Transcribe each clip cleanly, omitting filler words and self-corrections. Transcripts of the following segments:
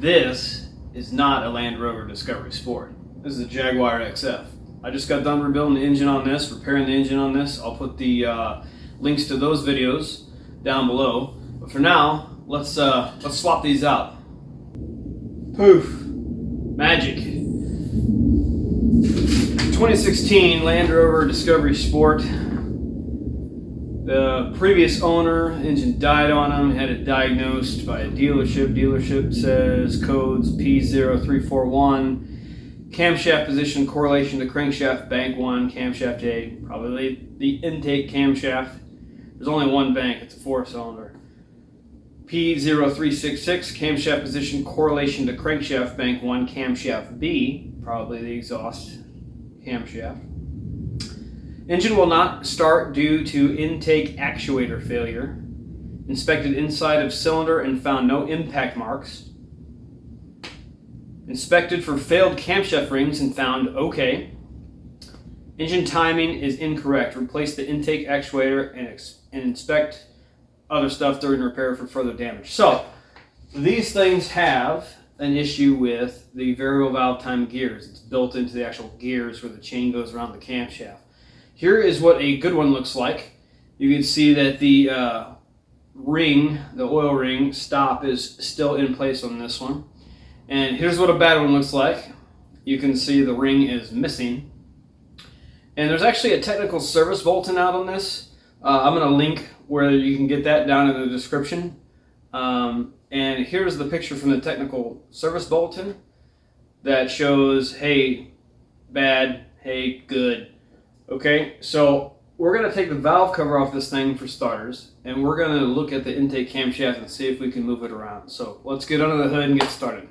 This is not a Land Rover Discovery Sport. This is a Jaguar XF. I just got done rebuilding the engine on this, repairing the engine on this. I'll put the links to those videos down below. But for now, let's swap these out. Poof! Magic. 2016 Land Rover Discovery Sport. The previous owner, engine died on him, had it diagnosed by a dealership. Dealership says codes P0341, camshaft position correlation to crankshaft bank 1, camshaft A, probably the intake camshaft. There's only one bank, it's a 4-cylinder. P0366, camshaft position correlation to crankshaft bank 1, camshaft B, probably the exhaust camshaft. Engine will not start due to intake actuator failure. Inspected inside of cylinder and found no impact marks. Inspected for failed camshaft rings and found okay. Engine timing is incorrect. Replace the intake actuator and inspect other stuff during repair for further damage. So, these things have an issue with the variable valve time gears. It's built into the actual gears where the chain goes around the camshaft. Here is what a good one looks like. You can see that the ring, the oil ring stop is still in place on this one. And here's what a bad one looks like. You can see the ring is missing. And there's actually a technical service bulletin out on this. I'm going to link where you can get that down in the description. And here's the picture from the technical service bulletin that shows, hey, bad, hey, good. Okay, so we're going to take the valve cover off this thing for starters, and we're going to look at the intake camshaft and see if we can move it around. So let's get under the hood and get started.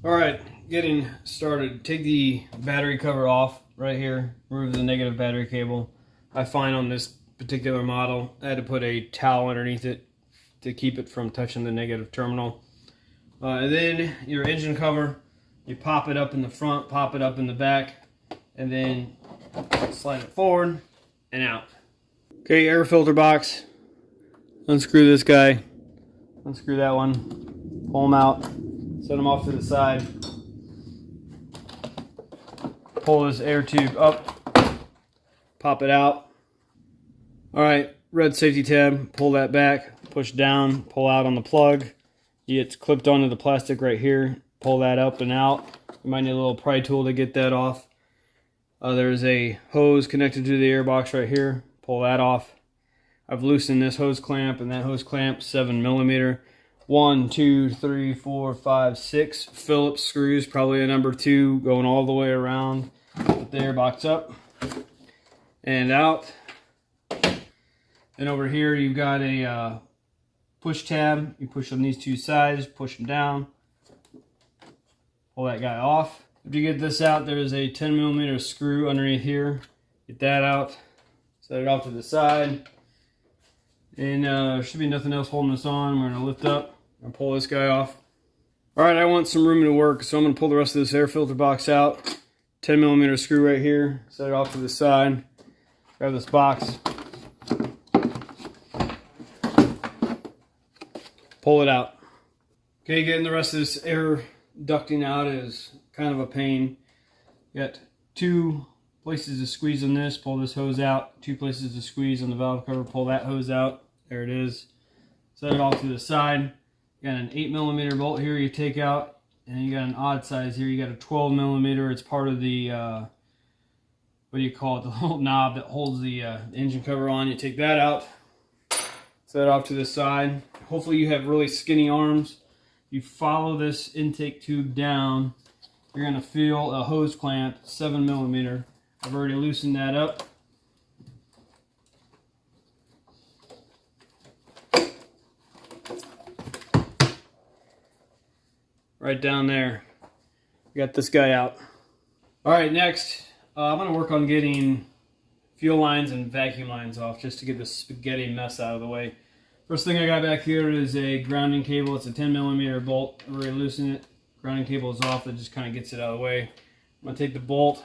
All right, getting started. Take the battery cover off right here. Remove the negative battery cable. I find on this particular model, I had to put a towel underneath it to keep it from touching the negative terminal. And then your engine cover, you pop it up in the front, pop it up in the back, and then slide it forward and out. Okay, air filter box. Unscrew this guy. Unscrew that one. Pull them out. Set them off to the side. Pull this air tube up. Pop it out. Alright, red safety tab. Pull that back. Push down. Pull out on the plug. It's clipped onto the plastic right here. Pull that up and out. You might need a little pry tool to get that off. There's a hose connected to the airbox right here. Pull that off. I've loosened this hose clamp and that hose clamp, 7mm. 1, 2, 3, 4, 5, 6 Phillips screws, probably a number 2, going all the way around. Put the airbox up and out. Then over here you've got a push tab. You push on these two sides, push them down. Pull that guy off. If you get this out, there is a 10mm screw underneath here. Get that out. Set it off to the side. And there should be nothing else holding this on. We're going to lift up and pull this guy off. Alright, I want some room to work, so I'm going to pull the rest of this air filter box out. 10mm screw right here. Set it off to the side. Grab this box. Pull it out. Okay, getting the rest of this air ducting out is kind of a pain. Got 2 places to squeeze on this. Pull this hose out. 2 places to squeeze on the valve cover. Pull that hose out. There it is. Set it off to the side. You got an 8mm bolt here you take out, and you got an odd size here. You got a 12mm. It's part of the what do you call it? The little knob that holds the engine cover on. You take that out. Set it off to the side. Hopefully you have really skinny arms. You follow this intake tube down, you're going to feel a hose clamp, 7mm. I've already loosened that up. Right down there. Got this guy out. Alright, next, I'm going to work on getting fuel lines and vacuum lines off just to get this spaghetti mess out of the way. First thing I got back here is a grounding cable. It's a 10mm bolt. I've already loosened it. Grounding cable is off. That just kind of gets it out of the way. I'm going to take the bolt.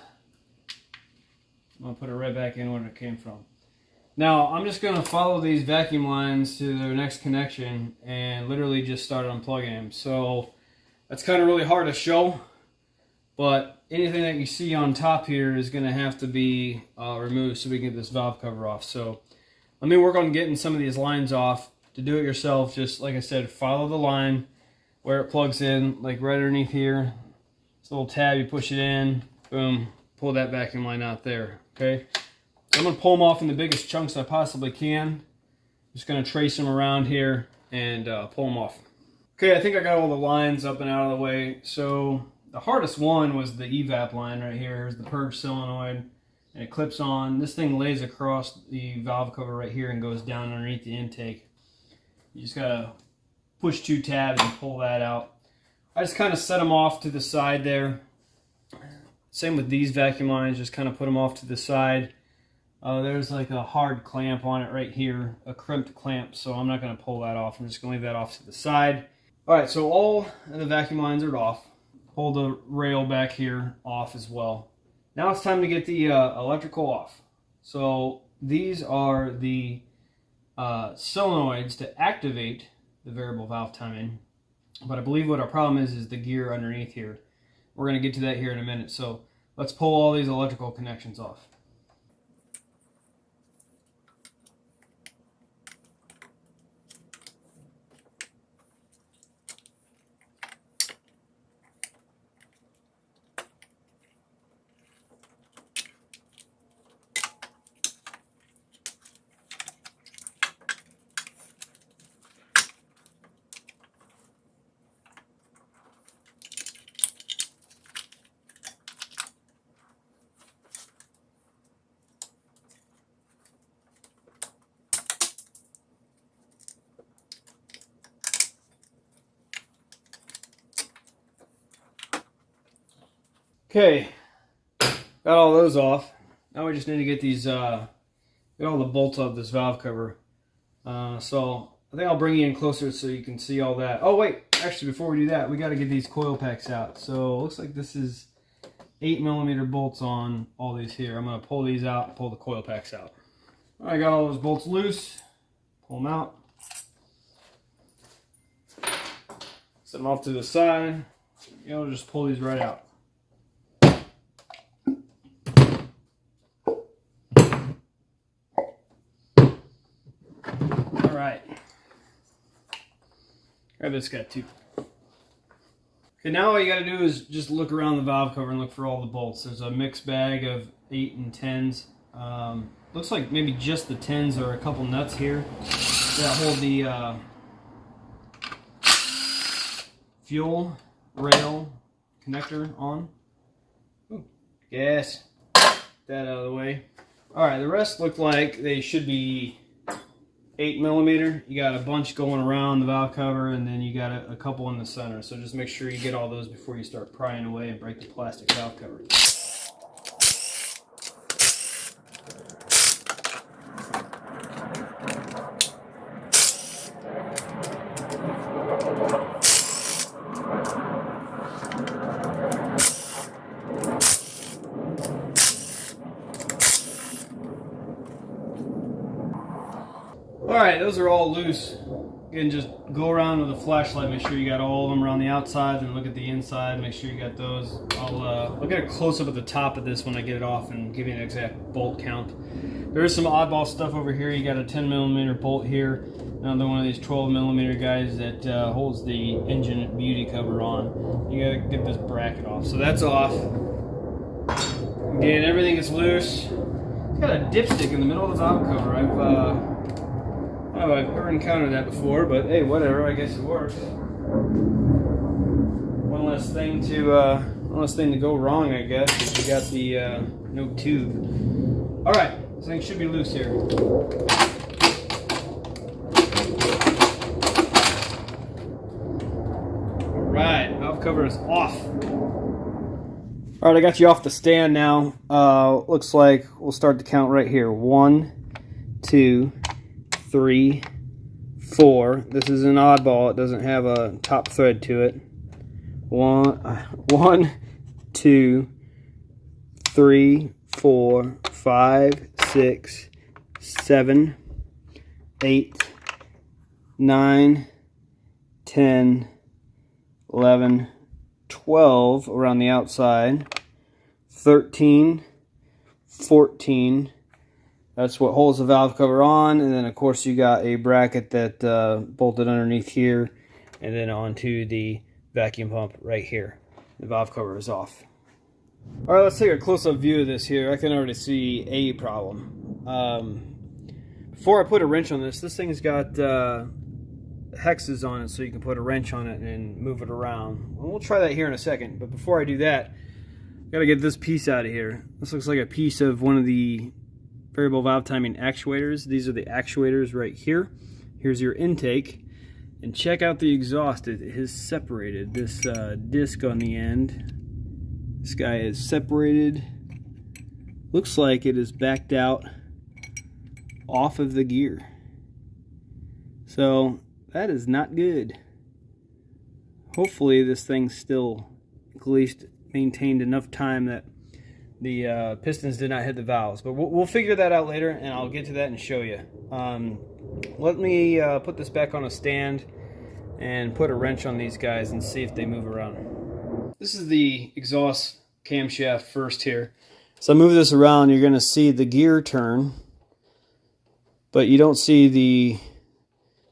I'm going to put it right back in where it came from. Now, I'm just going to follow these vacuum lines to their next connection and literally just start unplugging them. So, That's kind of really hard to show, but anything that you see on top here is going to have to be removed so we can get this valve cover off. So let me work on getting some of these lines off. To do it yourself, just like I said, follow the line where it plugs in, like right underneath here. This little tab, you push it in, boom, pull that vacuum line out there, okay? So I'm going to pull them off in the biggest chunks I possibly can. Just going to trace them around here and pull them off. Okay, I think I got all the lines up and out of the way. So the hardest one was the evap line right here. Here's the purge solenoid, and it clips on. This thing lays across the valve cover right here and goes down underneath the intake. You just gotta push 2 tabs and pull that out. I just kind of set them off to the side there. Same with these vacuum lines, just kind of put them off to the side. There's like a hard clamp on it right here, a crimped clamp, so I'm not going to pull that off. I'm just going to leave that off to the side. Alright, so all of the vacuum lines are off. Pull the rail back here off as well. Now it's time to get the electrical off. So these are the solenoids to activate the variable valve timing, but I believe what our problem is the gear underneath here. We're going to get to that here in a minute, so let's pull all these electrical connections off. Okay, got all those off. Now we just need to get these, get all the bolts of this valve cover. So I think I'll bring you in closer so you can see all that. Oh wait, actually before we do that, we got to get these coil packs out. So it looks like this is 8mm bolts on all these here. I'm going to pull these out and pull the coil packs out. I got all those bolts loose. Pull them out. Set them off to the side. You'll just pull these right out. Alright. Grab this guy too. Okay, now all you gotta do is just look around the valve cover and look for all the bolts. There's a mixed bag of 8 and 10s. Looks like maybe just the 10s or a couple nuts here that hold the fuel rail connector on. Ooh, gas. That out of the way. Alright, the rest look like they should be 8mm. You got a bunch going around the valve cover, and then you got a couple in the center. So just make sure you get all those before you start prying away and break the plastic valve cover. Alright, those are all loose. Again, just go around with a flashlight, make sure you got all of them around the outside, and look at the inside, make sure you got those. I'll get a close-up at the top of this when I get it off and give you an exact bolt count. There is some oddball stuff over here. You got a 10mm bolt here, another one of these 12mm guys that holds the engine beauty cover on. You gotta get this bracket off. So that's off. Again, everything is loose. It's got a dipstick in the middle of the valve cover. I've never encountered that before, but hey, whatever. I guess it works. One less thing to go wrong, I guess. If you got the no tube. All right, this thing should be loose here. All right, valve cover is off. All right, I got you off the stand now. Looks like we'll start the count right here. 1, 2, 3, 4. This is an oddball. It doesn't have a top thread to it. 1, 2, 3, 4, 5, 6, 7, 8, 9, 10, 11, 12 around the outside, 13, 14. That's what holds the valve cover on, and then of course you got a bracket that bolted underneath here, and then onto the vacuum pump right here. The valve cover is off. All right, let's take a close-up view of this here. I can already see a problem. Before I put a wrench on this thing's got hexes on it, so you can put a wrench on it and move it around. Well, we'll try that here in a second, but before I do that, I gotta get this piece out of here. This looks like a piece of one of the variable valve timing actuators. These are the actuators right here. Here's your intake, and check out the exhaust. It is separated. This disc on the end, this guy is separated. Looks like it is backed out off of the gear. So that is not good. Hopefully this thing's still at least maintained enough time that the pistons did not hit the valves, but we'll figure that out later, and I'll get to that and show you. Let me put this back on a stand and put a wrench on these guys and see if they move around. This is the exhaust camshaft first here. So I move this around, you're going to see the gear turn, but you don't see the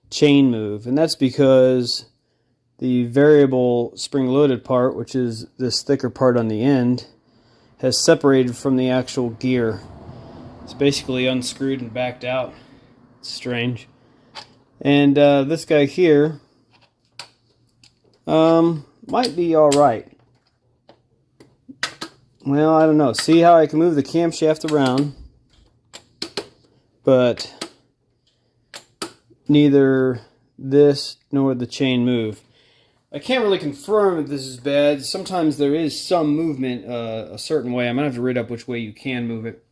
chain move, and that's because the variable spring-loaded part, which is this thicker part on the end, has separated from the actual gear. It's basically unscrewed and backed out. It's strange. And this guy here might be alright. Well, I don't know. See how I can move the camshaft around, but neither this nor the chain move. I can't really confirm if this is bad. Sometimes there is some movement a certain way. I'm going to have to read up which way you can move it.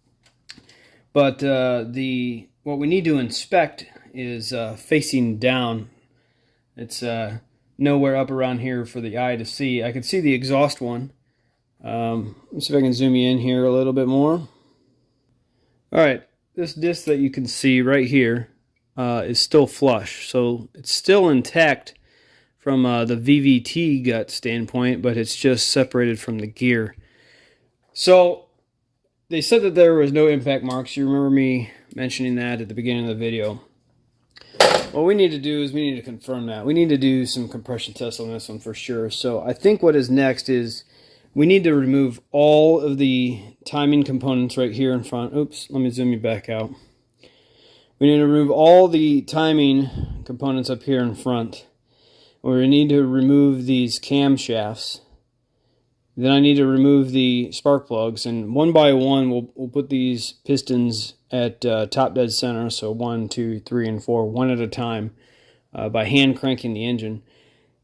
But what we need to inspect is facing down. It's nowhere up around here for the eye to see. I can see the exhaust one. Let's see if I can zoom you in here a little bit more. Alright, this disc that you can see right here is still flush. So it's still intact from the VVT gut standpoint, but it's just separated from the gear. So they said that there was no impact marks. You remember me mentioning that at the beginning of the video. What we need to do is we need to confirm that. We need to do some compression tests on this one for sure. So I think what is next is we need to remove all of the timing components right here in front. Oops, let me zoom you back out. We need to remove all the timing components up here in front. We need to remove these camshafts. Then I need to remove the spark plugs, and one by one we'll put these pistons at top dead center, so 1, 2, 3, and 4, one at a time, by hand cranking the engine.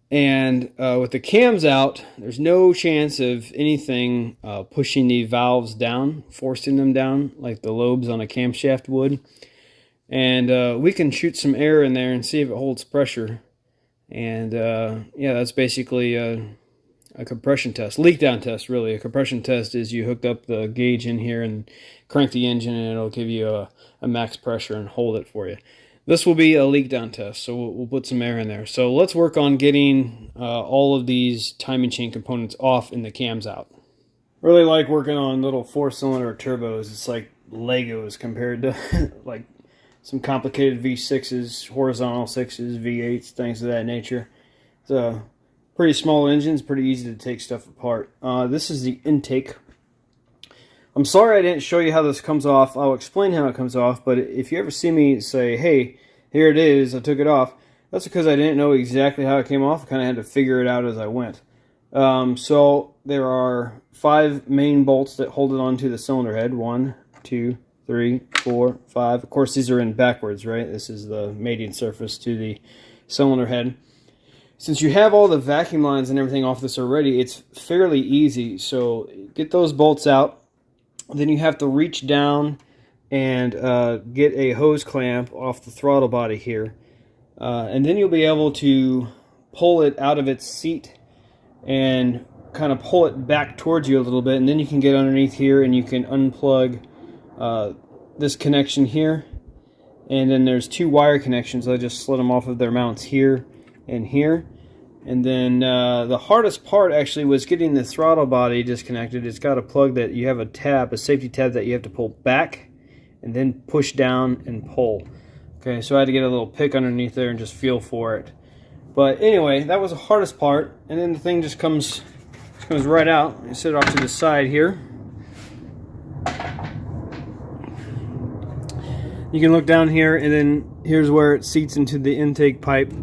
And with the cams out, there's no chance of anything pushing the valves down, forcing them down like the lobes on a camshaft would. And we can shoot some air in there and see if it holds pressure. And yeah, that's basically a compression test, leak down test really. A compression test is you hook up the gauge in here and crank the engine, and it'll give you a max pressure and hold it for you. This will be a leak down test, so we'll put some air in there. So let's work on getting all of these timing chain components off and the cams out. Really like working on little 4-cylinder turbos. It's like Legos compared to like some complicated V6s, horizontal 6s, V8s, things of that nature. It's a pretty small engines, pretty easy to take stuff apart. This is the intake. I'm sorry I didn't show you how this comes off. I'll explain how it comes off, but if you ever see me say, hey, here it is, I took it off, that's because I didn't know exactly how it came off. I kind of had to figure it out as I went. So there are 5 main bolts that hold it onto the cylinder head. 1, 2, 3, 4, 5. Of course, these are in backwards, right? This is the mating surface to the cylinder head. Since you have all the vacuum lines and everything off this already, it's fairly easy. So get those bolts out. Then you have to reach down and get a hose clamp off the throttle body here. And then you'll be able to pull it out of its seat and kind of pull it back towards you a little bit. And then you can get underneath here and you can unplug this connection here, and then there's 2 wire connections. I just slid them off of their mounts here and here, And then the hardest part actually was getting the throttle body disconnected. It's got a plug that you have a tab, a safety tab that you have to pull back and then push down and pull. Okay, so I had to get a little pick underneath there and just feel for it. But anyway, that was the hardest part. And then the thing just comes right out. You set it off to the side here. You can look down here, and then here's where it seats into the intake pipe.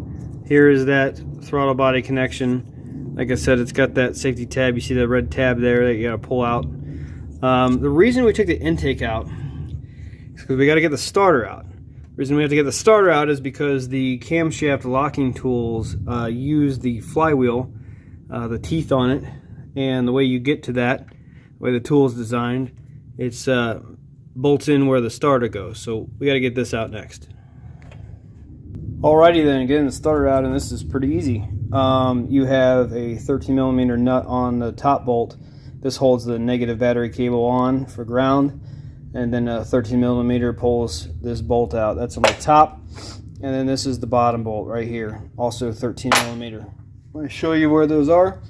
Here is that throttle body connection. Like I said, it's got that safety tab. You see the red tab there that you got to pull out. The reason we took the intake out is because we got to get the starter out. The reason we have to get the starter out is because the camshaft locking tools use the flywheel, the teeth on it, and the way you get to that, the way the tool is designed, it's bolts in where the starter goes. So we got to get this out next. Alrighty then, getting the starter out, and this is pretty easy. You have a 13mm nut on the top bolt. This holds the negative battery cable on for ground, and then a 13mm pulls this bolt out. That's on the top, and then this is the bottom bolt right here, also 13mm. Let me show you where those are.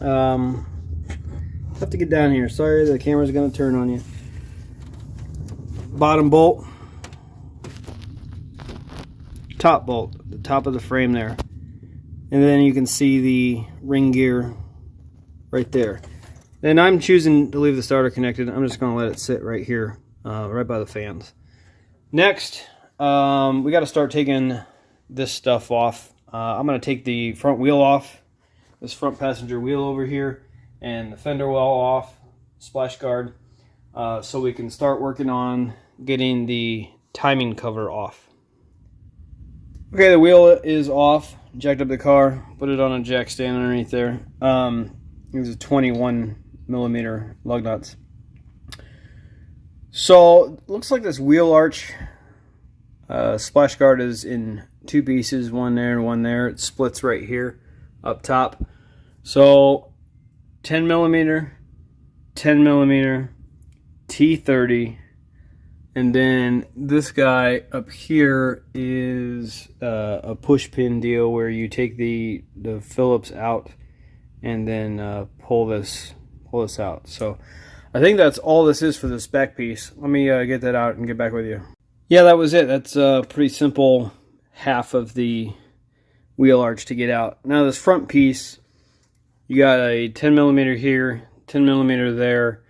Have to get down here. Sorry, the camera's going to turn on you. Bottom bolt. Top bolt, the top of the frame there, and then you can see the ring gear right there. Then I'm choosing to leave the starter connected. I'm just going to let it sit right here, right by the fans. Next, we got to start taking this stuff off. I'm going to take the front wheel off, this front passenger wheel over here, and the fender well off, splash guard, so we can start working on getting the timing cover off. Okay, the wheel is off. Jacked up the car, put it on a jack stand underneath there. These are 21mm lug nuts. So looks like this wheel arch splash guard is in two pieces, one there and one there. It splits right here up top. So 10mm, 10mm, T30. And then this guy up here is a push pin deal where you take the Phillips out and then pull this out. So I think that's all this is for this back piece. Let me get that out and get back with you. Yeah, that was it. That's a pretty simple half of the wheel arch to get out. Now this front piece, you got a 10mm here, 10mm there,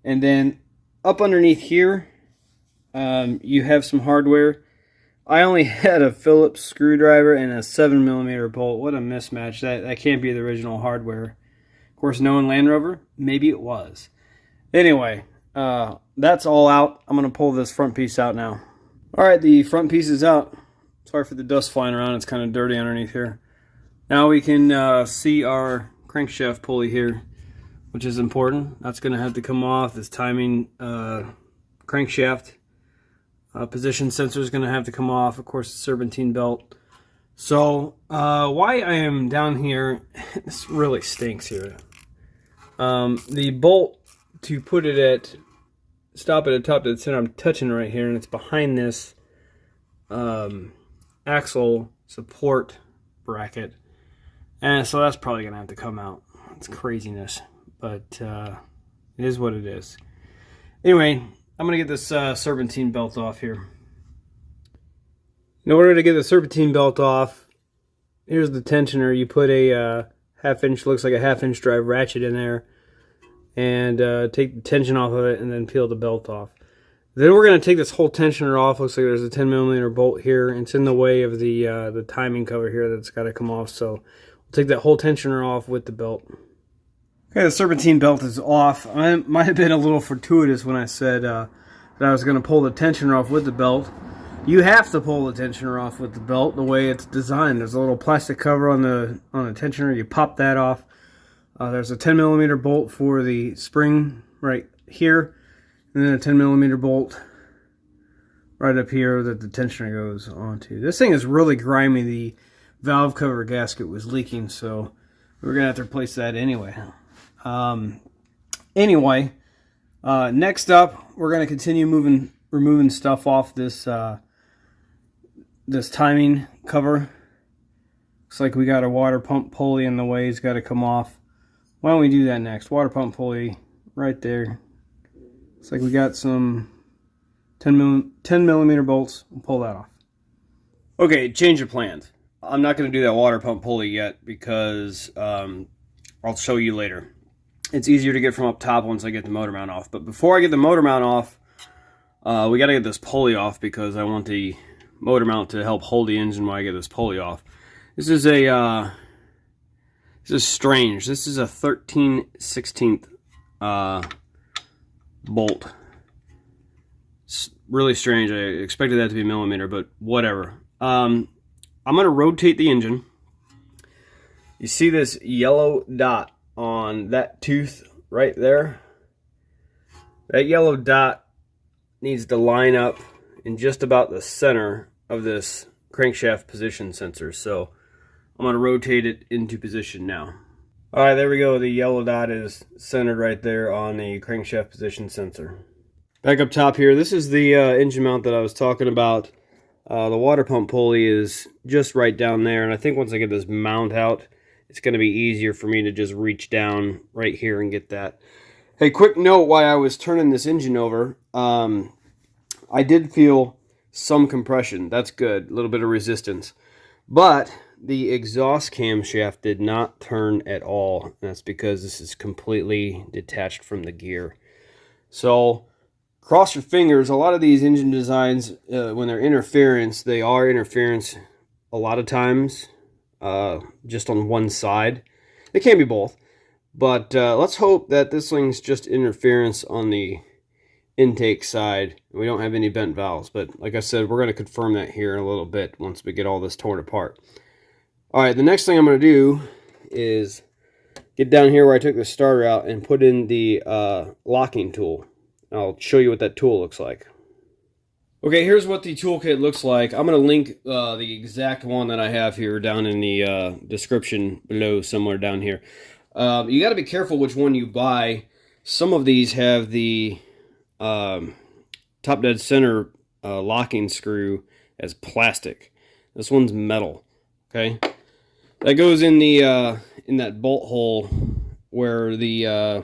and then up underneath here, you have some hardware. I only had a Phillips screwdriver and a 7mm bolt. What a mismatch. That can't be the original hardware. Of course, knowing Land Rover, maybe it was. Anyway, that's all out. I'm going to pull this front piece out now. Alright, the front piece is out. Sorry for the dust flying around. It's kind of dirty underneath here. Now we can see our crankshaft pulley here, which is important. That's going to have to come off. This timing crankshaft position sensor is going to have to come off. Of course, the serpentine belt. So why I am down here, this really stinks here. The bolt to put it at, stop at the top of the center, I'm touching right here, and it's behind this axle support bracket. And so that's probably going to have to come out. It's craziness, but it is what it is. Anyway, I'm going to get this serpentine belt off here. In order to get the serpentine belt off, here's the tensioner. You put a half-inch, looks like a half-inch drive ratchet in there, and take the tension off of it, and then peel the belt off. Then we're going to take this whole tensioner off. Looks like there's a 10mm bolt here. It's in the way of the timing cover here that's got to come off. So we'll take that whole tensioner off with the belt. Okay, the serpentine belt is off. I might have been a little fortuitous when I said that I was going to pull the tensioner off with the belt. You have to pull the tensioner off with the belt the way it's designed. There's a little plastic cover on the tensioner. You pop that off. There's a 10mm bolt for the spring right here, and then a 10mm bolt right up here that the tensioner goes onto. This thing is really grimy. The valve cover gasket was leaking, so we're going to have to replace that anyway. Next up, we're going to continue removing stuff off this this timing cover. Looks like we got a water pump pulley in the way. It's got to come off. Why don't we do that next? Water pump pulley right there. Looks like we got some 10 millimeter bolts. We'll pull that off. Okay, change of plans. I'm not going to do that water pump pulley yet because I'll show you later. It's easier to get from up top once I get the motor mount off. But before I get the motor mount off, we got to get this pulley off because I want the motor mount to help hold the engine while I get this pulley off. This is a this is strange. This is a 13/16 bolt. It's really strange. I expected that to be millimeter, but whatever. I'm going to rotate the engine. You see this yellow dot on that tooth right there? That yellow dot needs to line up in just about the center of this crankshaft position sensor. So I'm going to rotate it into position now. Alright, there we go. The yellow dot is centered right there on the crankshaft position sensor. Back up top here, this is the engine mount that I was talking about. The water pump pulley is just right down there, and I think once I get this mount out, it's going to be easier for me to just reach down right here and get that. Hey, quick note while I was turning this engine over, I did feel some compression. That's good, a little bit of resistance. But the exhaust camshaft did not turn at all. That's because this is completely detached from the gear. So cross your fingers. A lot of these engine designs, when they're interference, they are interference a lot of times just on one side. It can be both. But let's hope that this thing's just interference on the intake side. We don't have any bent valves. But like I said, we're going to confirm that here in a little bit once we get all this torn apart. Alright, the next thing I'm going to do is get down here where I took the starter out and put in the locking tool. I'll show you what that tool looks like. Okay, here's what the toolkit looks like. I'm going to link the exact one that I have here down in the description below, somewhere down here. You got to be careful which one you buy. Some of these have the top dead center locking screw as plastic. This one's metal. Okay, that goes in the in that bolt hole where the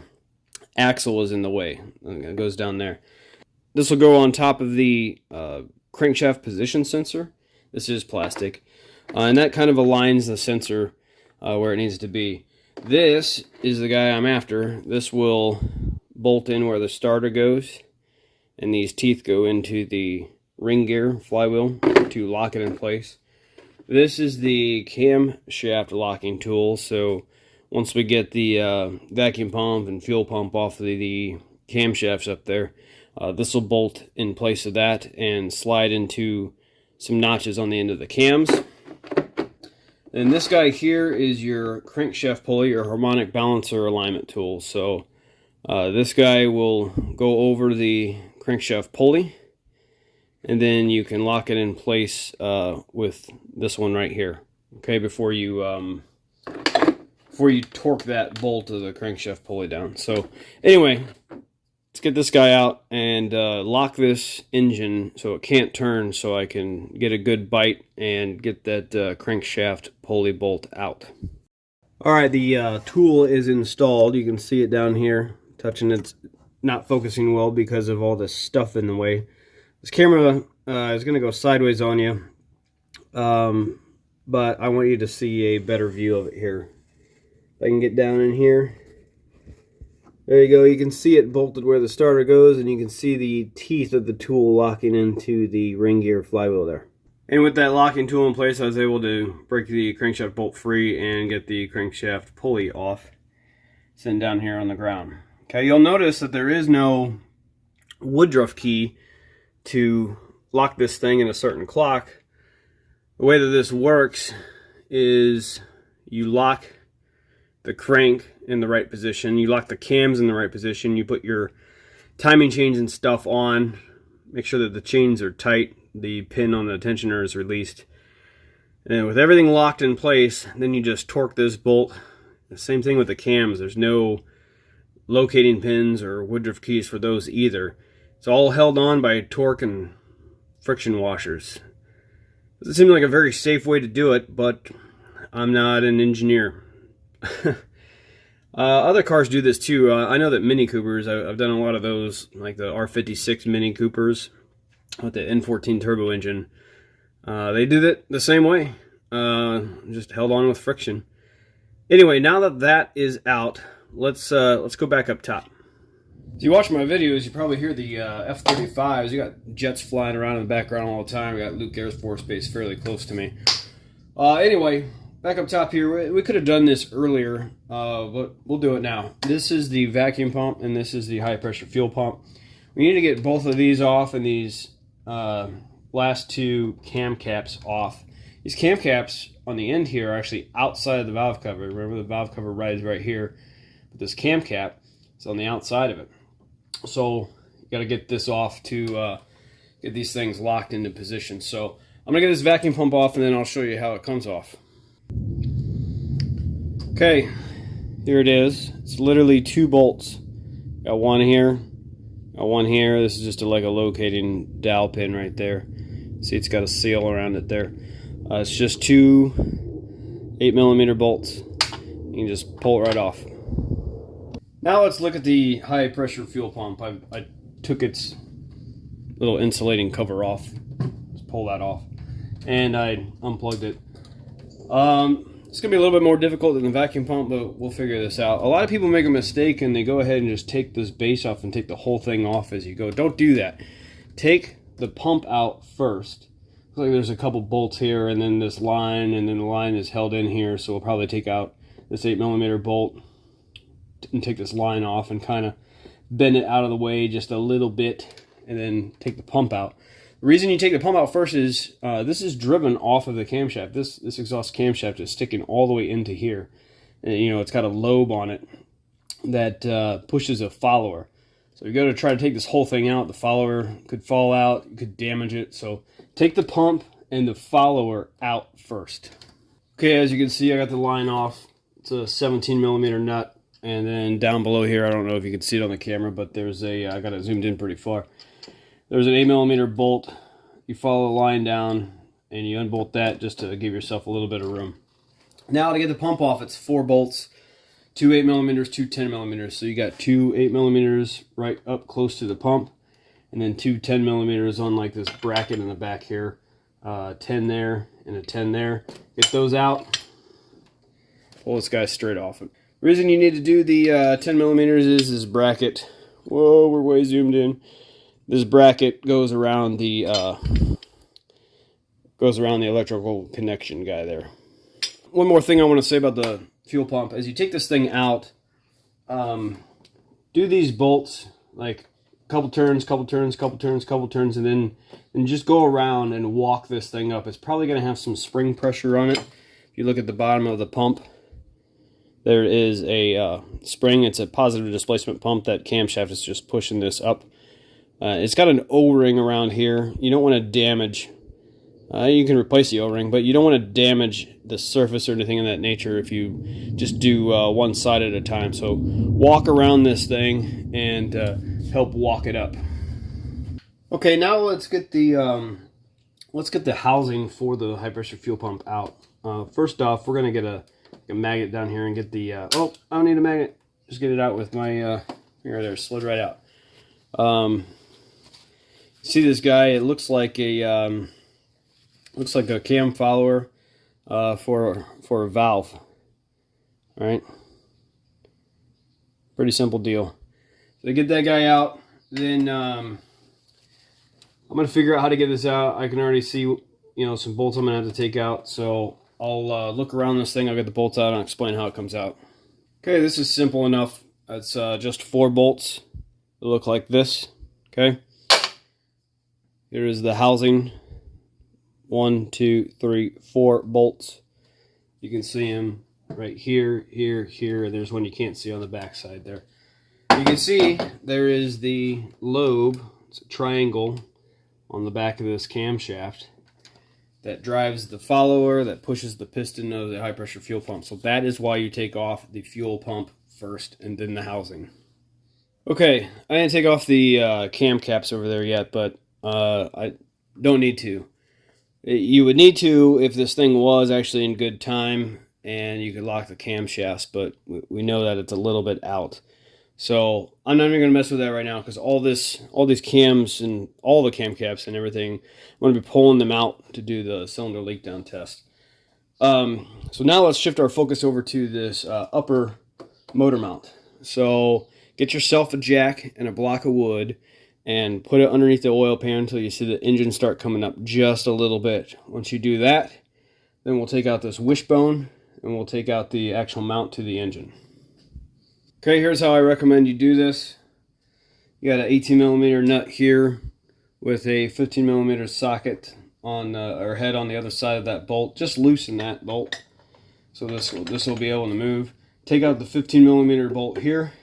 axle is in the way. It goes down there. This will go on top of the crankshaft position sensor. This is plastic, and that kind of aligns the sensor where it needs to be. This is the guy I'm after. This will bolt in where the starter goes, and these teeth go into the ring gear flywheel to lock it in place. This is the camshaft locking tool, so once we get the vacuum pump and fuel pump off the camshafts up there, this will bolt in place of that and slide into some notches on the end of the cams. And this guy here is your crankshaft pulley, your harmonic balancer alignment tool. So this guy will go over the crankshaft pulley, and then you can lock it in place with this one right here. Okay, before you torque that bolt of the crankshaft pulley down. So anyway, let's get this guy out and lock this engine so it can't turn, so I can get a good bite and get that crankshaft pulley bolt out. Alright, the tool is installed. You can see it down here. Touching it's not focusing well because of all this stuff in the way. This camera is going to go sideways on you, but I want you to see a better view of it here. If I can get down in here. There you go. You can see it bolted where the starter goes, and you can see the teeth of the tool locking into the ring gear flywheel there. And with that locking tool in place, I was able to break the crankshaft bolt free and get the crankshaft pulley off, sitting down here on the ground. Okay, you'll notice that there is no Woodruff key to lock this thing in a certain clock. The way that this works is you lock the crank in the right position, you lock the cams in the right position, you put your timing chains and stuff on, make sure that the chains are tight, the pin on the tensioner is released, and with everything locked in place, then you just torque this bolt. The same thing with the cams. There's no locating pins or Woodruff keys for those either. It's all held on by torque and friction washers. Doesn't seem like a very safe way to do it, but I'm not an engineer. Other cars do this too. I know that Mini Coopers, I've done a lot of those, like the R56 Mini Coopers with the N14 turbo engine. They do that the same way, just held on with friction. Anyway, now that that is out, let's go back up top. If you watch my videos, you probably hear the F-35s. You got jets flying around in the background all the time. We got Luke Air Force Base fairly close to me. Anyway, back up top here. We could have done this earlier, but we'll do it now. This is the vacuum pump, and this is the high pressure fuel pump. We need to get both of these off, and these last two cam caps off. These cam caps on the end here are actually outside of the valve cover. Remember, the valve cover rides right here, but this cam cap is on the outside of it. So you got to get this off to get these things locked into position. So I'm gonna get this vacuum pump off, and then I'll show you how it comes off. Okay, here it is. It's literally 2 bolts. Got one here, got one here. This is just like a locating dowel pin right there. See, it's got a seal around it there. It's just 2 8mm bolts. You can just pull it right off. Now let's look at the high pressure fuel pump. I took its little insulating cover off. Let's pull that off. And I unplugged it. It's going to be a little bit more difficult than the vacuum pump, but we'll figure this out. A lot of people make a mistake and they go ahead and just take this base off and take the whole thing off as you go. Don't do that. Take the pump out first. Looks like there's a couple bolts here, and then this line, and then the line is held in here, so we'll probably take out this 8mm bolt and take this line off and kind of bend it out of the way just a little bit, and then take the pump out. The reason you take the pump out first is this is driven off of the camshaft. This exhaust camshaft is sticking all the way into here, and you know it's got a lobe on it that pushes a follower. So you go to try to take this whole thing out, the follower could fall out, you could damage it. So take the pump and the follower out first. Okay, as you can see, I got the line off. It's a 17mm nut. And then down below here, I don't know if you can see it on the camera, but there's a, I got it zoomed in pretty far. There's an 8mm bolt. You follow the line down and you unbolt that just to give yourself a little bit of room. Now to get the pump off, it's 4 bolts, 2 8mm, 2 10mm. So you got 2 8mm right up close to the pump, and then 2 10mm on like this bracket in the back here. 10 there and a 10 there. Get those out. Pull this guy straight off. The reason you need to do the 10mm is this bracket. Whoa, we're way zoomed in. This bracket goes around the electrical connection guy there. One more thing I want to say about the fuel pump: as you take this thing out, do these bolts like couple turns, and then just go around and walk this thing up. It's probably going to have some spring pressure on it. If you look at the bottom of the pump, there is a spring. It's a positive displacement pump. That camshaft is just pushing this up. It's got an O-ring around here. You don't want to damage. You can replace the O-ring, but you don't want to damage the surface or anything of that nature if you just do one side at a time. So walk around this thing and help walk it up. Okay, now let's get the housing for the high pressure fuel pump out. First off, we're gonna get a magnet down here and get the. Oh, I don't need a magnet. Just get it out with my finger there. Slid right out. See this guy? It looks like a cam follower for a valve. All right, pretty simple deal. So to get that guy out, then I'm gonna figure out how to get this out. I can already see some bolts I'm gonna have to take out. So I'll look around this thing. I'll get the bolts out and explain how it comes out. Okay, this is simple enough. It's just 4 bolts. They look like this. Okay. Here is the housing. 1, 2, 3, 4 bolts. You can see them right here, here, here. There's one you can't see on the back side there. You can see there is the lobe. It's a triangle on the back of this camshaft that drives the follower that pushes the piston of the high pressure fuel pump. So that is why you take off the fuel pump first and then the housing. Okay, I didn't take off the cam caps over there yet, but I don't need to. You would need to if this thing was actually in good time and you could lock the camshafts, but we know that it's a little bit out. So I'm not even going to mess with that right now because all these cams and all the cam caps and everything, I'm going to be pulling them out to do the cylinder leak down test. So now let's shift our focus over to this upper motor mount. So get yourself a jack and a block of wood and put it underneath the oil pan until you see the engine start coming up just a little bit. Once you do that, then we'll take out this wishbone and we'll take out the actual mount to the engine. Okay, here's how I recommend you do this. You got an 18mm nut here with a 15mm socket on or head on the other side of that bolt. Just loosen that bolt so this will be able to move. Take out the 15mm bolt here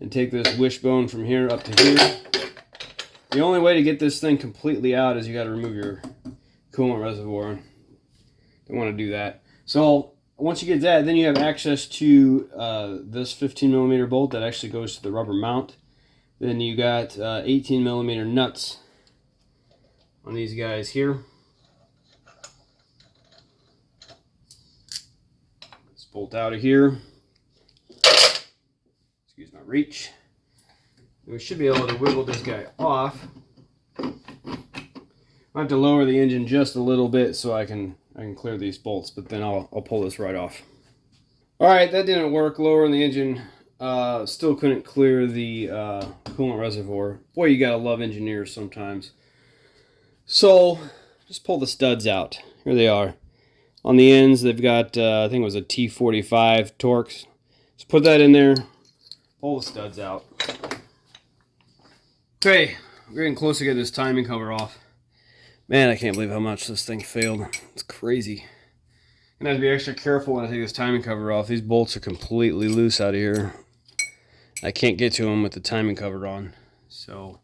and take this wishbone from here up to here. The only way to get this thing completely out is you got to remove your coolant reservoir. Don't want to do that. So once you get that, then you have access to this 15mm bolt that actually goes to the rubber mount. Then you got 18mm nuts on these guys here. Let's bolt out of here. Excuse my reach. We should be able to wiggle this guy off. I have to lower the engine just a little bit so I can clear these bolts, but then I'll pull this right off. All right, that didn't work. Lowering the engine still couldn't clear the coolant reservoir. Boy, you gotta love engineers sometimes. So just pull the studs out. Here they are. On the ends, they've got I think it was a T45 Torx. Just put that in there. Pull the studs out. Okay, we're getting close to getting this timing cover off. Man, I can't believe how much this thing failed. It's crazy. I'm gonna have to be extra careful when I take this timing cover off. These bolts are completely loose out of here. I can't get to them with the timing cover on. So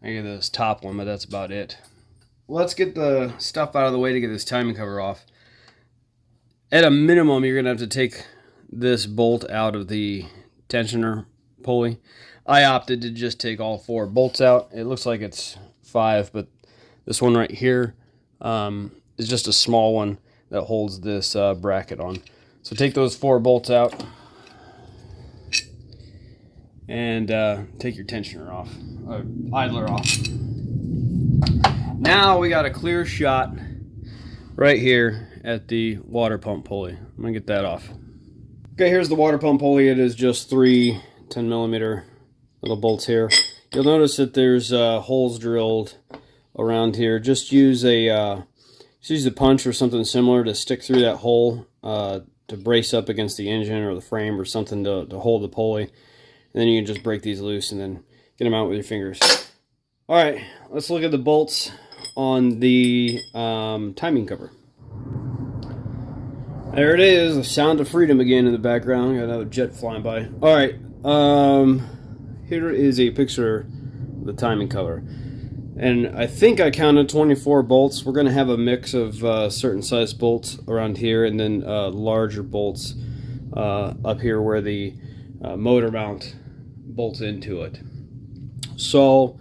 I get this top one, but that's about it. Let's get the stuff out of the way to get this timing cover off. At a minimum, you're gonna have to take this bolt out of the tensioner pulley. I opted to just take all 4 bolts out. It looks like it's 5, but this one right here is just a small one that holds this bracket on. So take those 4 bolts out and take your tensioner off, idler off. Now we got a clear shot right here at the water pump pulley. I'm gonna get that off. Okay, here's the water pump pulley. It is just 3 10mm little bolts here. You'll notice that there's holes drilled around here. Just use a punch or something similar to stick through that hole to brace up against the engine or the frame or something to hold the pulley. And then you can just break these loose and then get them out with your fingers. All right, let's look at the bolts on the timing cover. There it is, the sound of freedom again in the background. Got another jet flying by. All right, here is a picture of the timing cover. And I think I counted 24 bolts. We're going to have a mix of certain size bolts around here and then larger bolts up here where the motor mount bolts into it. So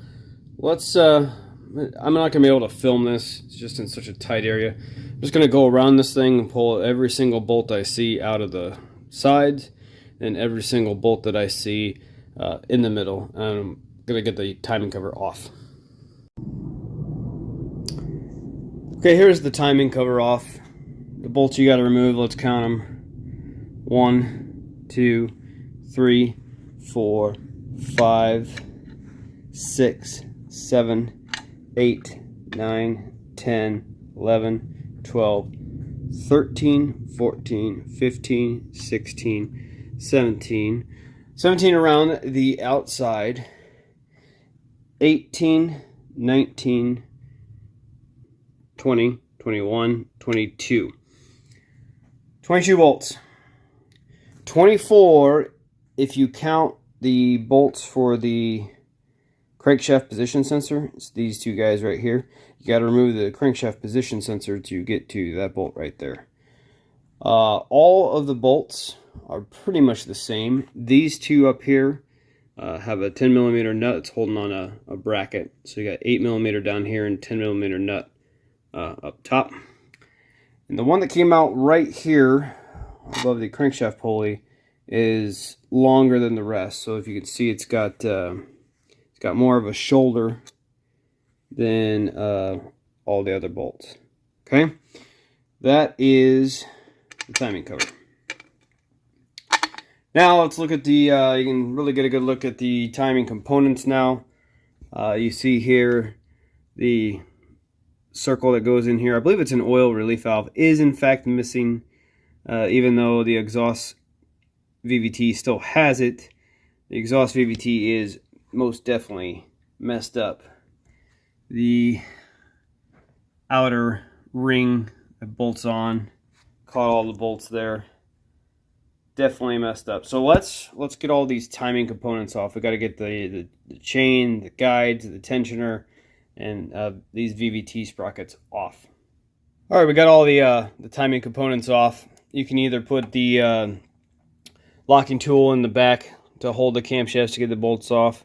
let's, I'm not going to be able to film this. It's just in such a tight area. I'm just going to go around this thing and pull every single bolt I see out of the sides and every single bolt that I see in the middle. And I'm going to get the timing cover off. Okay, here's the timing cover off. The bolts you got to remove, let's count them. 1, 2, 3, 4, 5, 6, 7, 8, 9, 10, 11, 12, 13, 14, 15, 16, 17. 17 around the outside. 18, 19, 20, 21, 22. 22 bolts. 24 if you count the bolts for the crankshaft position sensor. It's these 2 guys right here. You got to remove the crankshaft position sensor to get to that bolt right there. All of the bolts are pretty much the same. These 2 up here have a 10mm nut that's holding on a bracket. So you got 8mm down here and 10mm nut up top. And the one that came out right here above the crankshaft pulley is longer than the rest. So if you can see, it's got more of a shoulder than all the other bolts. Okay, that is the timing cover. Now let's look at the, you can really get a good look at the timing components now. You see here the circle that goes in here. I believe it's an oil relief valve, is in fact missing, even though the exhaust VVT still has it. The exhaust VVT is most definitely messed up. The outer ring that bolts on, caught all the bolts there. Definitely messed up. So let's get all these timing components off. We got to get the chain, the guides, the tensioner, and these VVT sprockets off. All right, we got all the timing components off. You can either put the locking tool in the back to hold the camshafts to get the bolts off.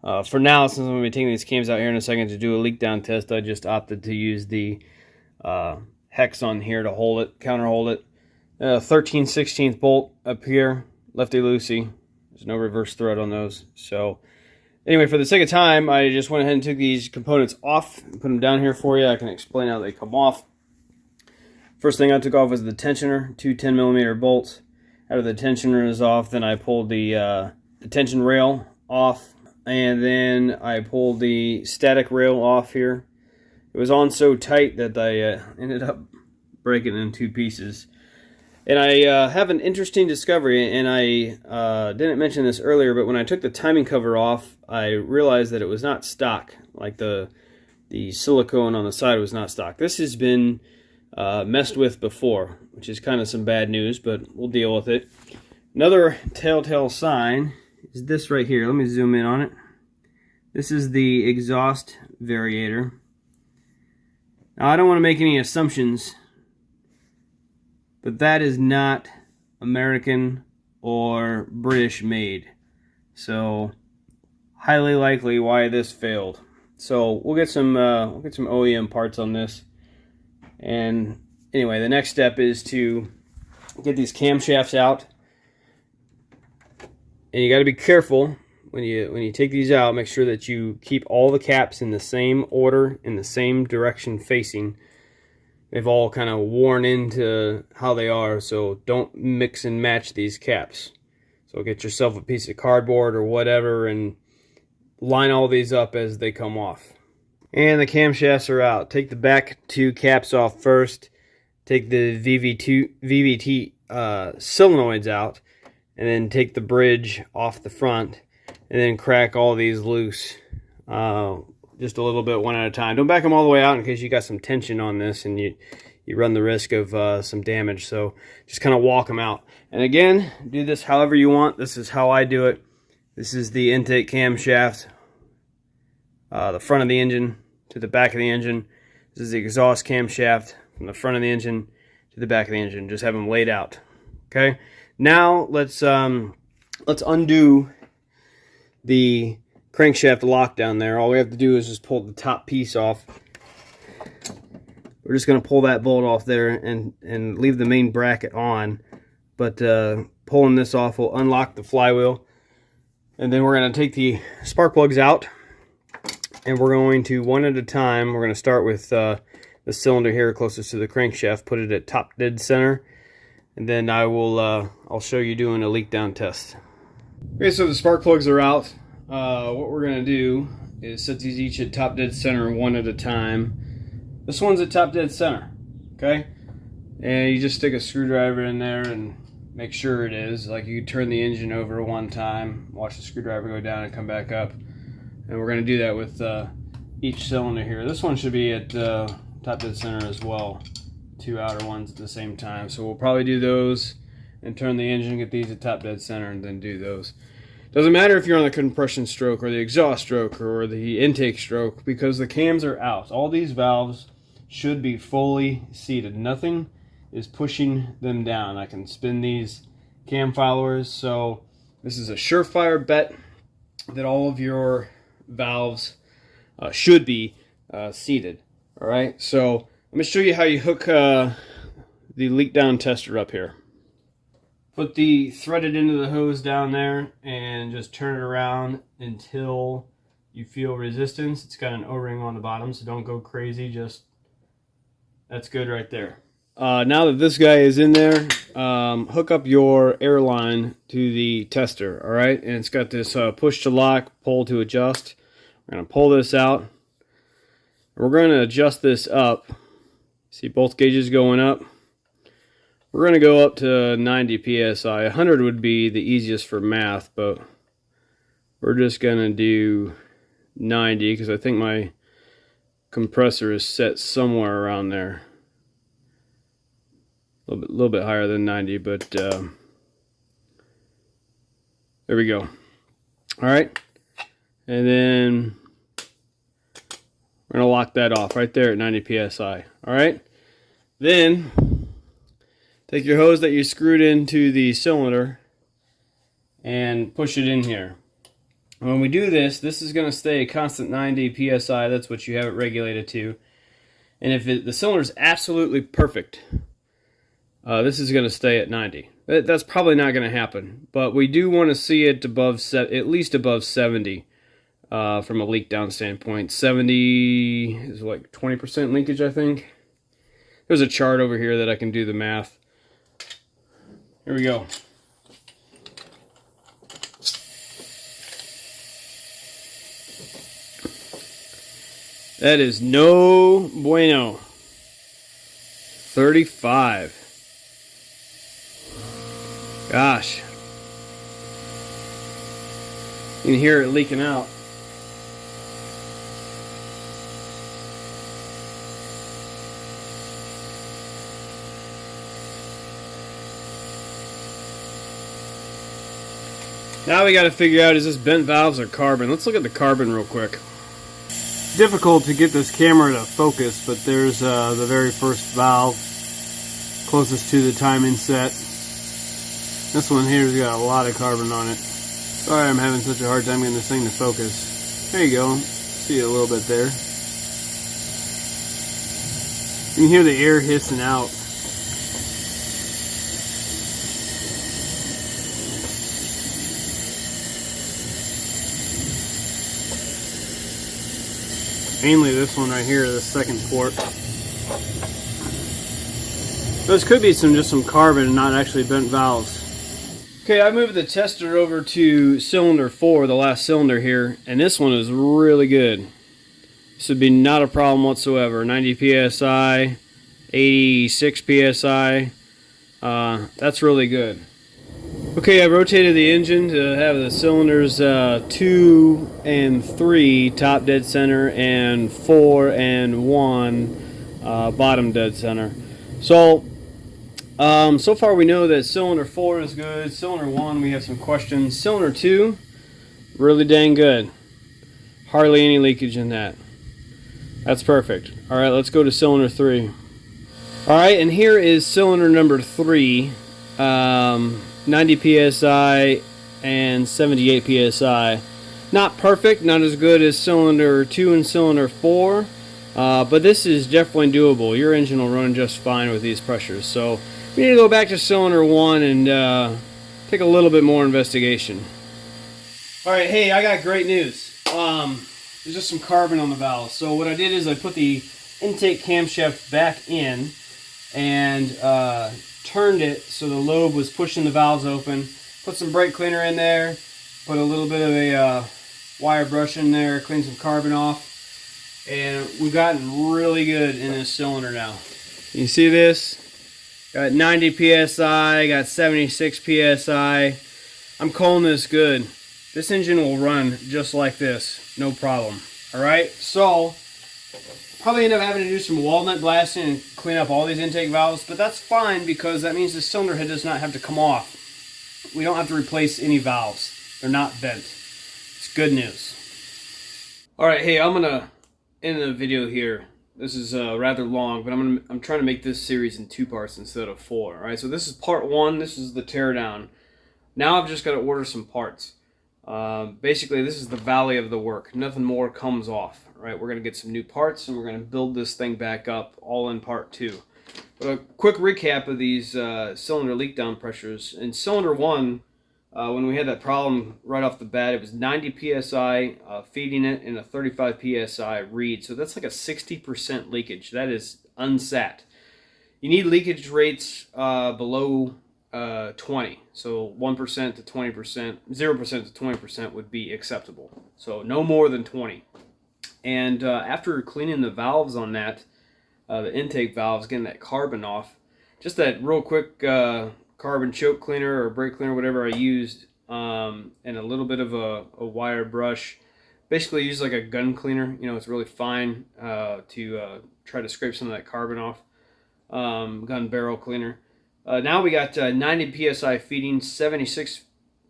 For now, since I'm going to be taking these cams out here in a second to do a leak down test, I just opted to use the hex on here to hold it, counter hold it. 13/16 bolt up here, lefty-loosey. There's no reverse thread on those. So anyway, for the sake of time, I just went ahead and took these components off and put them down here for you. I can explain how they come off. First thing I took off was the tensioner, two 10mm bolts. After the tensioner is off, then I pulled the tension rail off, and then I pulled the static rail off here. It was on so tight that I ended up breaking it in two pieces. And I have an interesting discovery, and I didn't mention this earlier, but when I took the timing cover off, I realized that it was not stock. Like the silicone on the side was not stock. This has been messed with before, which is kind of some bad news, but we'll deal with it. Another telltale sign is this right here. Let me zoom in on it. This is the exhaust variator. Now, I don't want to make any assumptions, but that is not American or British made. So highly likely why this failed. So we'll get some OEM parts on this. And anyway, the next step is to get these camshafts out. And you got to be careful when you take these out. Make sure that you keep all the caps in the same order, in the same direction facing. They've all kind of worn into how they are, so don't mix and match these caps. So get yourself a piece of cardboard or whatever and line all these up as they come off. And the camshafts are out. Take the back two caps off first. Take the VVT solenoids out, and then take the bridge off the front, and then crack all these loose. Just a little bit, one at a time. Don't back them all the way out in case you got some tension on this and you run the risk of some damage. So just kind of walk them out. And again, do this however you want. This is how I do it. This is the intake camshaft, the front of the engine to the back of the engine. This is the exhaust camshaft from the front of the engine to the back of the engine. Just have them laid out. Okay. Now let's undo the crankshaft lock down there. All we have to do is just pull the top piece off. We're just going to pull that bolt off there and leave the main bracket on. But pulling this off will unlock the flywheel. And then we're going to take the spark plugs out. And we're going to, one at a time, we're going to start with the cylinder here closest to the crankshaft. Put it at top dead center. And then I'll show you doing a leak down test. Okay, so the spark plugs are out. What we're going to do is set these each at top dead center one at a time. This one's at top dead center, okay? And you just stick a screwdriver in there and make sure it is. Like, you turn the engine over one time, watch the screwdriver go down and come back up. And we're going to do that with each cylinder here. This one should be at top dead center as well. Two outer ones at the same time. So we'll probably do those and turn the engine, get these at top dead center, and then do those. Doesn't matter if you're on the compression stroke or the exhaust stroke or the intake stroke, because the cams are out. All these valves should be fully seated. Nothing is pushing them down. I can spin these cam followers. So this is a surefire bet that all of your valves should be seated. All right. So Let me show you how you hook the leak down tester up here. Put the threaded end of the hose down there and just turn it around until you feel resistance. It's got an O-ring on the bottom, so don't go crazy. Just, that's good right there. Now that this guy is in there, hook up your air line to the tester, all right? And it's got this push to lock, pull to adjust. We're going to pull this out. We're going to adjust this up. See both gauges going up? We're going to go up to 90 psi. 100 would be the easiest for math, but we're just going to do 90 because I think my compressor is set somewhere around there. A little bit higher than 90, but there we go. All right, and then we're going to lock that off right there at 90 psi. All right, then take your hose that you screwed into the cylinder and push it in here. When we do this, this is going to stay a constant 90 psi. That's what you have it regulated to. And if the cylinder is absolutely perfect, this is going to stay at 90. That's probably not going to happen, but we do want to see it above, at least above 70 from a leak down standpoint. 70 is like 20% leakage, I think. There's a chart over here that I can do the math. Here we go. That is no bueno. 35. Gosh. You can hear it leaking out. Now we got to figure out, is this bent valves or carbon? Let's look at the carbon real quick. Difficult to get this camera to focus, but there's the very first valve closest to the timing set. This one here's got a lot of carbon on it. Sorry I'm having such a hard time getting this thing to focus. There you go. See it a little bit there. You can hear the air hissing out. Mainly this one right here, the second port. This could be just some carbon and not actually bent valves. Okay, I moved the tester over to cylinder 4, the last cylinder here, and this one is really good. This would be not a problem whatsoever. 90 psi, 86 psi. That's really good. Okay, I rotated the engine to have the cylinders 2 and 3 top dead center and 4 and 1 bottom dead center. So far we know that cylinder 4 is good. Cylinder 1 we have some questions. Cylinder 2, really dang good. Hardly any leakage in that. That's perfect. Alright, let's go to cylinder 3. Alright, and here is cylinder number 3. 90 psi and 78 psi. Not perfect, not as good as cylinder 2 and cylinder 4, but this is definitely doable. Your engine will run just fine with these pressures. So we need to go back to cylinder 1 and take a little bit more investigation. Alright, hey, I got great news. There's just some carbon on the valve. So what I did is I put the intake camshaft back in and turned it so the lobe was pushing the valves open. Put some brake cleaner in there. Put a little bit of a wire brush in there. Clean some carbon off. And we've gotten really good in this cylinder now. You see this? Got 90 psi, got 76 psi. I'm calling this good. This engine will run just like this, no problem. Alright, so probably end up having to do some walnut blasting and clean up all these intake valves, but that's fine because that means the cylinder head does not have to come off. We don't have to replace any valves. They're not bent. It's good news. Alright, hey, I'm gonna end the video here. This is rather long, but I'm trying to make this series in 2 parts instead of 4. Alright, so this is part 1. This is the teardown. Now I've just got to order some parts. Basically, this is the valley of the work. Nothing more comes off. Right? We're going to get some new parts, and we're going to build this thing back up, all in part 2. But a quick recap of these cylinder leak down pressures. In cylinder 1, when we had that problem right off the bat, it was 90 psi feeding it and a 35 psi read. So that's like a 60% leakage. That is unsat. You need leakage rates below 20. So 1% to 20%, 0% to 20% would be acceptable. So no more than 20. And after cleaning the valves on that, the intake valves, getting that carbon off, just that real quick carbon choke cleaner or brake cleaner, whatever I used, and a little bit of a wire brush. Basically use like a gun cleaner. You know, it's really fine to try to scrape some of that carbon off. Gun barrel cleaner. Now we got 90 psi feeding, 76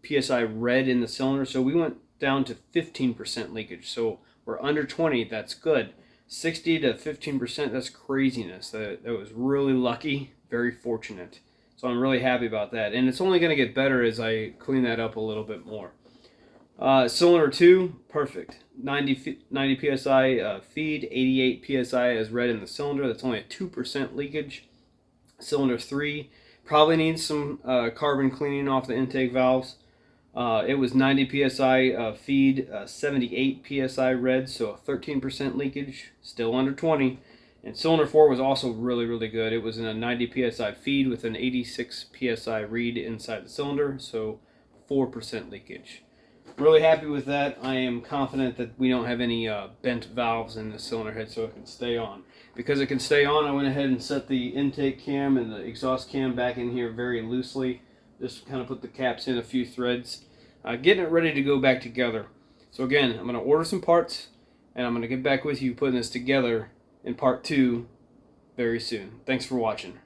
psi red in the cylinder, so we went down to 15% leakage. So we're under 20, that's good. 60 to 15%, that's craziness. That was really lucky, very fortunate. So I'm really happy about that. And it's only going to get better as I clean that up a little bit more. Cylinder 2, perfect. 90 psi feed, 88 psi as red in the cylinder. That's only a 2% leakage. Cylinder 3 probably needs some carbon cleaning off the intake valves. It was 90 psi feed, 78 psi red, so a 13% leakage, still under 20. And cylinder 4 was also really, really good. It was in a 90 psi feed with an 86 psi read inside the cylinder, so 4% leakage. Really happy with that. I am confident that we don't have any bent valves in the cylinder head, so it can stay on. Because it can stay on, I went ahead and set the intake cam and the exhaust cam back in here very loosely. Just kind of put the caps in a few threads. Getting it ready to go back together. So again, I'm going to order some parts, and I'm going to get back with you putting this together in part 2 very soon. Thanks for watching.